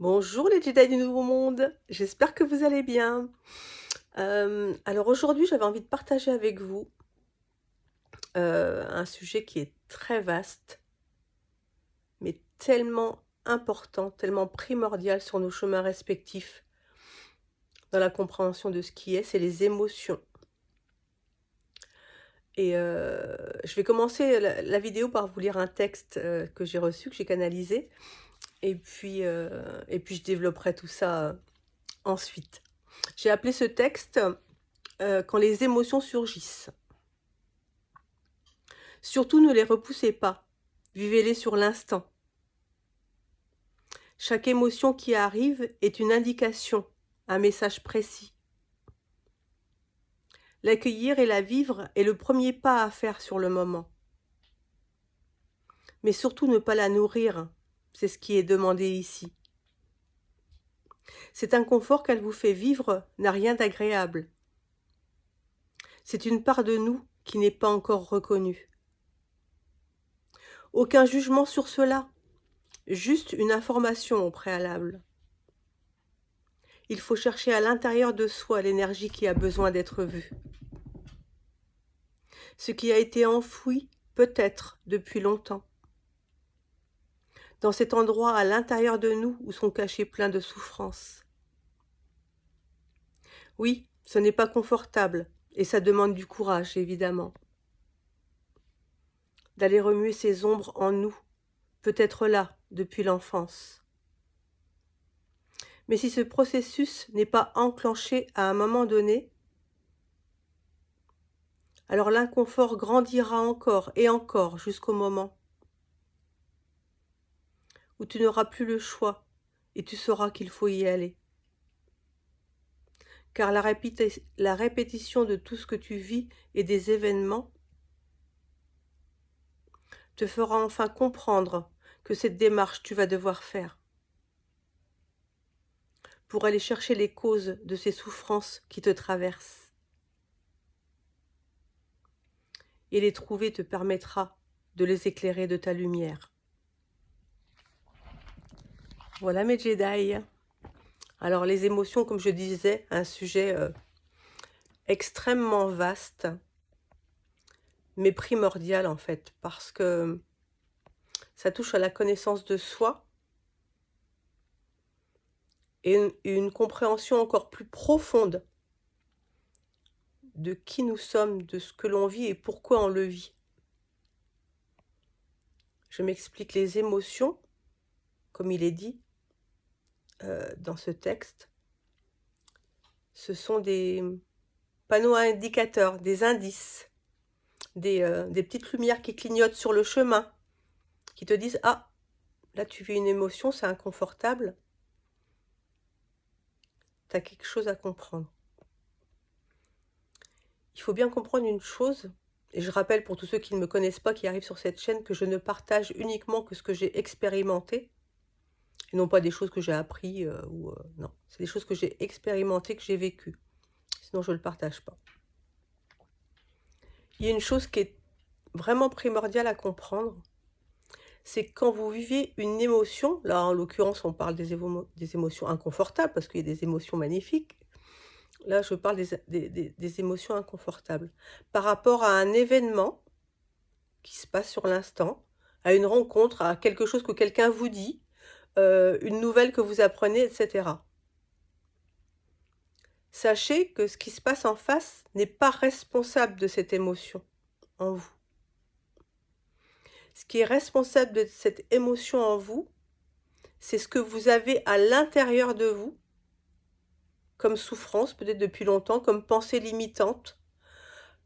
Bonjour les Jedi du Nouveau Monde, j'espère que vous allez bien. Alors aujourd'hui, j'avais envie de partager avec vous un sujet qui est très vaste, mais tellement important, tellement primordial sur nos chemins respectifs dans la compréhension de ce qui est, c'est les émotions. Et je vais commencer la vidéo par vous lire un texte que j'ai reçu, que j'ai canalisé, et puis je développerai tout ça ensuite. J'ai appelé ce texte quand les émotions surgissent. Surtout ne les repoussez pas, vivez-les sur l'instant. Chaque émotion qui arrive est une indication, un message précis. L'accueillir et la vivre est le premier pas à faire sur le moment. Mais surtout ne pas la nourrir, c'est ce qui est demandé ici. Cet inconfort qu'elle vous fait vivre n'a rien d'agréable. C'est une part de nous qui n'est pas encore reconnue. Aucun jugement sur cela, juste une information au préalable. Il faut chercher à l'intérieur de soi l'énergie qui a besoin d'être vue. Ce qui a été enfoui, peut-être, depuis longtemps. Dans cet endroit à l'intérieur de nous où sont cachés plein de souffrances. Oui, ce n'est pas confortable, et ça demande du courage, évidemment. D'aller remuer ces ombres en nous, peut-être là, depuis l'enfance. Mais si ce processus n'est pas enclenché à un moment donné, alors l'inconfort grandira encore et encore jusqu'au moment où tu n'auras plus le choix et tu sauras qu'il faut y aller. Car la répétition de tout ce que tu vis et des événements te fera enfin comprendre que cette démarche tu vas devoir faire pour aller chercher les causes de ces souffrances qui te traversent. Et les trouver te permettra de les éclairer de ta lumière. Voilà mes Jedi. Alors les émotions, comme je disais, un sujet extrêmement vaste, mais primordial en fait, parce que ça touche à la connaissance de soi et une compréhension encore plus profonde de qui nous sommes, de ce que l'on vit et pourquoi on le vit. Je m'explique, les émotions, comme il est dit dans ce texte, ce sont des panneaux indicateurs, des indices, des petites lumières qui clignotent sur le chemin, qui te disent « Ah, là tu vis une émotion, c'est inconfortable, tu as quelque chose à comprendre. » Il faut bien comprendre une chose, et je rappelle pour tous ceux qui ne me connaissent pas, qui arrivent sur cette chaîne, que je ne partage uniquement que ce que j'ai expérimenté, et non pas des choses que j'ai appris, non, c'est des choses que j'ai expérimentées, que j'ai vécues, sinon je ne le partage pas. Il y a une chose qui est vraiment primordiale à comprendre, c'est que quand vous vivez une émotion, là en l'occurrence on parle des émotions inconfortables, parce qu'il y a des émotions magnifiques, là je parle des émotions inconfortables, par rapport à un événement qui se passe sur l'instant, à une rencontre, à quelque chose que quelqu'un vous dit, une nouvelle que vous apprenez, etc. Sachez que ce qui se passe en face n'est pas responsable de cette émotion en vous. Ce qui est responsable de cette émotion en vous, c'est ce que vous avez à l'intérieur de vous, comme souffrance, peut-être depuis longtemps, comme pensée limitante,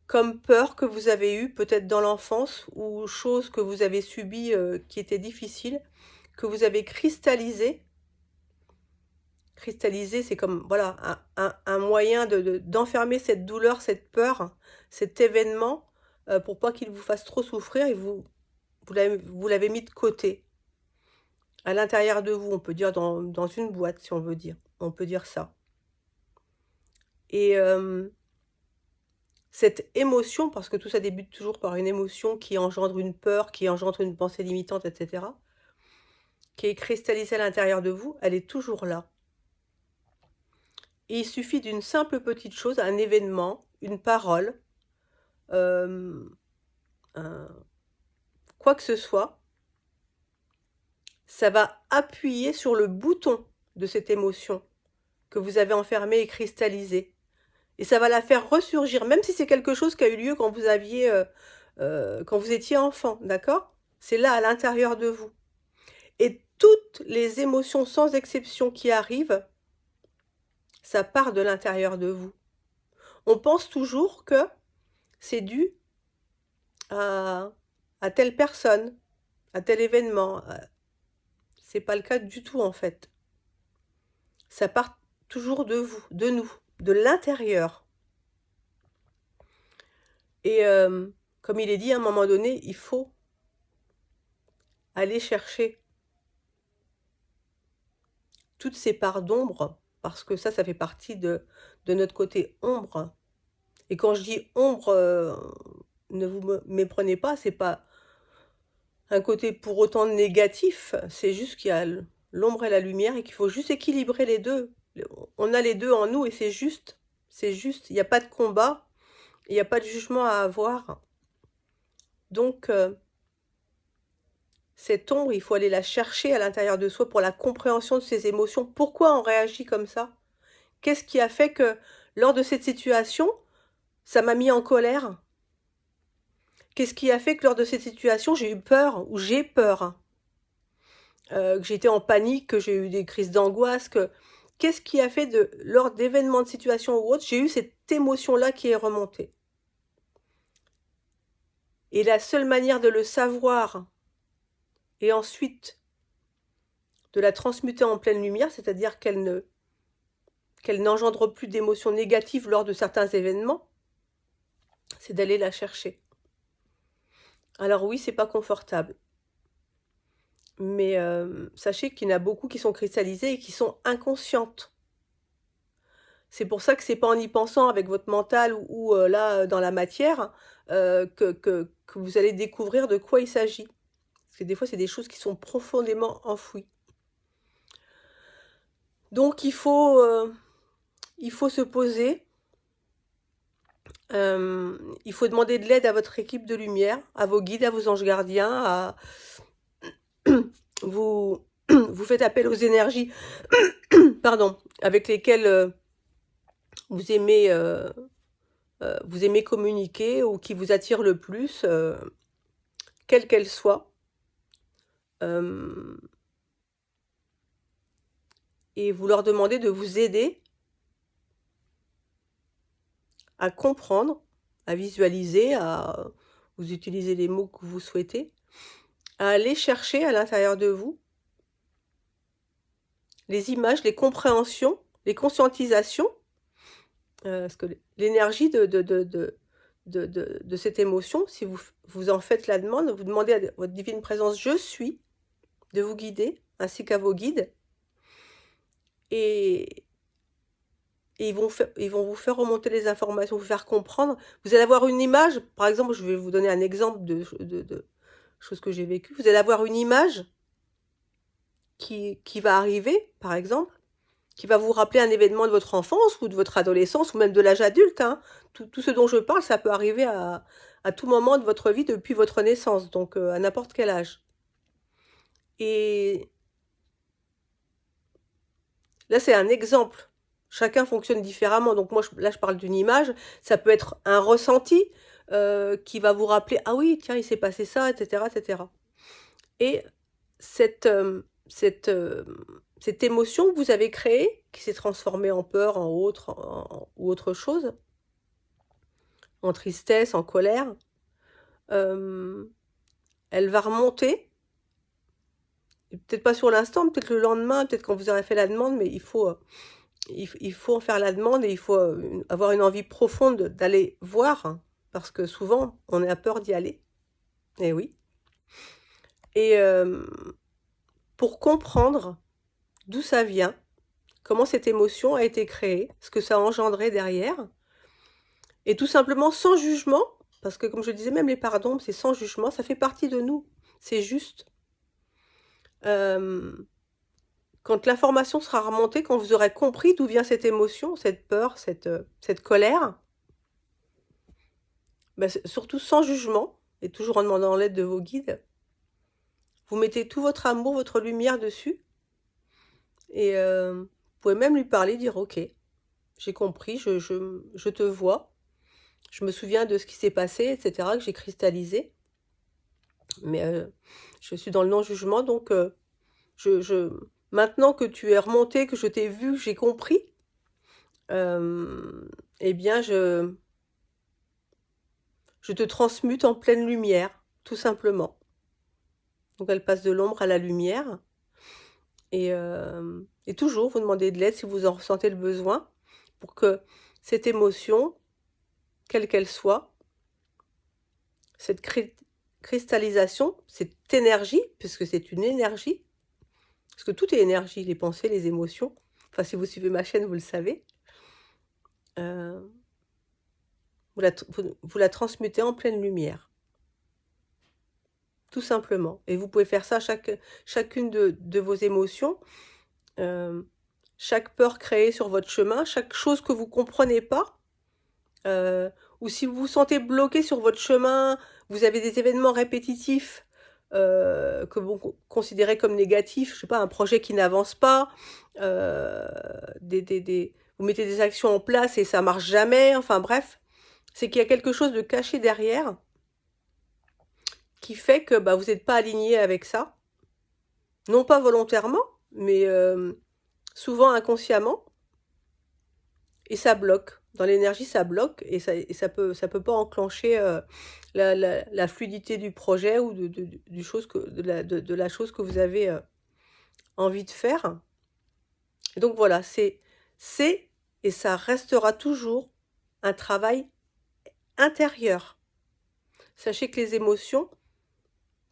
comme peur que vous avez eue peut-être dans l'enfance, ou choses que vous avez subies qui étaient difficiles, que vous avez cristallisées. Cristalliser, c'est comme voilà un moyen d'enfermer cette douleur, cette peur, cet événement, pour pas qu'il vous fasse trop souffrir, et vous l'avez mis de côté. À l'intérieur de vous, on peut dire dans une boîte, si on veut dire. On peut dire ça. Et cette émotion, parce que tout ça débute toujours par une émotion qui engendre une peur, qui engendre une pensée limitante, etc. qui est cristallisée à l'intérieur de vous, elle est toujours là. Et il suffit d'une simple petite chose, un événement, une parole, euh, quoi que ce soit, ça va appuyer sur le bouton de cette émotion que vous avez enfermée et cristallisée. Et ça va la faire ressurgir, même si c'est quelque chose qui a eu lieu quand vous aviez, quand vous étiez enfant, d'accord? C'est là, à l'intérieur de vous. Et toutes les émotions, sans exception, qui arrivent, ça part de l'intérieur de vous. On pense toujours que c'est dû à, telle personne, à tel événement. C'est pas le cas du tout, en fait. Ça part toujours de vous, de nous, de l'intérieur. Et comme il est dit, à un moment donné, il faut aller chercher toutes ces parts d'ombre, parce que ça fait partie de notre côté ombre. Et quand je dis ombre, ne vous méprenez pas, c'est pas un côté pour autant négatif, c'est juste qu'il y a l'ombre et la lumière et qu'il faut juste équilibrer les deux. On a les deux en nous et c'est juste, il n'y a pas de combat, il n'y a pas de jugement à avoir. Donc, cette ombre, il faut aller la chercher à l'intérieur de soi pour la compréhension de ses émotions. Pourquoi on réagit comme ça? Qu'est-ce qui a fait que, lors de cette situation, ça m'a mis en colère? Qu'est-ce qui a fait que, lors de cette situation, j'ai eu peur ou j'ai peur? Que j'étais en panique, que j'ai eu des crises d'angoisse, qu'est-ce qui a fait lors d'événements de situation ou autres, j'ai eu cette émotion-là qui est remontée. Et la seule manière de le savoir et ensuite de la transmuter en pleine lumière, c'est-à-dire qu'elle n'engendre plus d'émotions négatives lors de certains événements, c'est d'aller la chercher. Alors oui, c'est pas confortable. Mais sachez qu'il y en a beaucoup qui sont cristallisées et qui sont inconscientes. C'est pour ça que c'est pas en y pensant avec votre mental ou là, dans la matière, que vous allez découvrir de quoi il s'agit. Parce que des fois, c'est des choses qui sont profondément enfouies. Donc il faut se poser, il faut demander de l'aide à votre équipe de lumière, à vos guides, à vos anges gardiens, vous faites appel aux énergies pardon, avec lesquelles vous aimez communiquer ou qui vous attirent le plus, quelles qu'elles soient. Et vous leur demandez de vous aider à comprendre, à visualiser, à vous utiliser les mots que vous souhaitez, à aller chercher à l'intérieur de vous les images, les compréhensions, les conscientisations, parce que l'énergie de cette émotion, si vous en faites la demande, vous demandez à votre divine présence « Je suis » de vous guider, ainsi qu'à vos guides, et ils vont vous faire remonter les informations, vous faire comprendre. Vous allez avoir une image, par exemple, je vais vous donner un exemple de choses que j'ai vécues. Vous allez avoir une image qui va arriver, par exemple, qui va vous rappeler un événement de votre enfance ou de votre adolescence ou même de l'âge adulte. Hein. Tout ce dont je parle, ça peut arriver à tout moment de votre vie depuis votre naissance, donc à n'importe quel âge. Et là, c'est un exemple. Chacun fonctionne différemment. Donc moi, là, je parle d'une image. Ça peut être un ressenti qui va vous rappeler « Ah oui, tiens, il s'est passé ça, etc. etc. » Et cette émotion que vous avez créée, qui s'est transformée en peur, ou autre chose, en tristesse, en colère, elle va remonter. Peut-être pas sur l'instant, peut-être le lendemain, peut-être quand vous aurez fait la demande, mais il faut en faire la demande et il faut avoir une envie profonde d'aller voir, hein, parce que souvent, on a peur d'y aller. Eh oui. Et pour comprendre d'où ça vient, comment cette émotion a été créée, ce que ça a engendré derrière, et tout simplement sans jugement, parce que comme je disais, même les parts d'ombre, c'est sans jugement, ça fait partie de nous, c'est juste. Quand l'information sera remontée, quand vous aurez compris d'où vient cette émotion, cette peur, cette colère, bah, surtout sans jugement, et toujours en demandant l'aide de vos guides, vous mettez tout votre amour, votre lumière dessus, et vous pouvez même lui parler, dire: «OK, j'ai compris, je te vois, je me souviens de ce qui s'est passé, et cetera, que j'ai cristallisé, mais je suis dans le non-jugement, donc je maintenant que tu es remonté, que je t'ai vu, que j'ai compris, eh bien, je te transmute en pleine lumière, tout simplement». Donc elle passe de l'ombre à la lumière, et toujours vous demandez de l'aide si vous en ressentez le besoin, pour que cette émotion, quelle qu'elle soit, cette cristallisation, cette énergie, puisque c'est une énergie, parce que tout est énergie, les pensées, les émotions, enfin si vous suivez ma chaîne, vous le savez, heu, vous la transmutez en pleine lumière. Tout simplement, et vous pouvez faire ça chacune de vos émotions, hem, chaque peur créée sur votre chemin, chaque chose que vous comprenez pas, heu, ou si vous vous sentez bloqué sur votre chemin, vous avez des événements répétitifs, que vous considérez comme négatifs, je sais pas, un projet qui n'avance pas, heu, des vous mettez des actions en place et ça marche jamais, enfin bref, c'est qu'il y a quelque chose de caché derrière qui fait que, bah, vous êtes pas aligné avec ça. Non pas volontairement, mais souvent inconsciemment, et ça bloque. Dans l'énergie, ça bloque, et ça peut pas enclencher, la fluidité du projet, ou du chose que de la chose que vous avez, envie de faire. Et donc voilà, c'est et ça restera toujours un travail intérieur. Sachez que les émotions,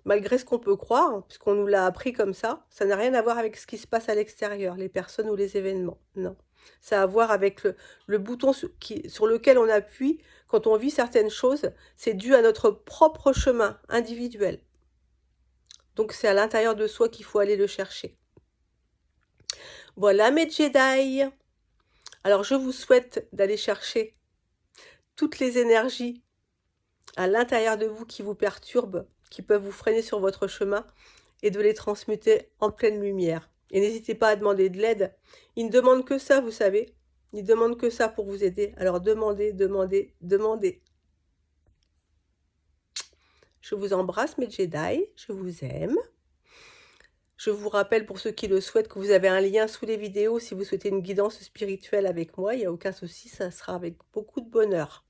malgré ce qu'on peut croire, hein, puisqu'on nous l'a appris comme ça n'a rien à voir avec ce qui se passe à l'extérieur, les personnes ou les événements, non. Ça a à voir avec le bouton sur lequel on appuie quand on vit certaines choses, c'est dû à notre propre chemin individuel. Donc c'est à l'intérieur de soi qu'il faut aller le chercher. Voilà mes Jedi. Alors je vous souhaite d'aller chercher toutes les énergies à l'intérieur de vous qui vous perturbent, qui peuvent vous freiner sur votre chemin, et de les transmuter en pleine lumière. Et n'hésitez pas à demander de l'aide. Ils ne demandent que ça, vous savez. Ils demandent que ça pour vous aider. Alors demandez, demandez, demandez. Je vous embrasse mes Jedi, je vous aime. Je vous rappelle, pour ceux qui le souhaitent, que vous avez un lien sous les vidéos si vous souhaitez une guidance spirituelle avec moi. Il n'y a aucun souci, ça sera avec beaucoup de bonheur.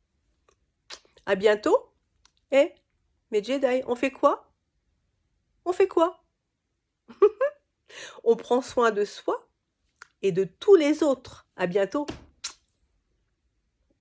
À bientôt. Et mes Jedi, on fait quoi? On fait quoi? On prend soin de soi et de tous les autres. À bientôt.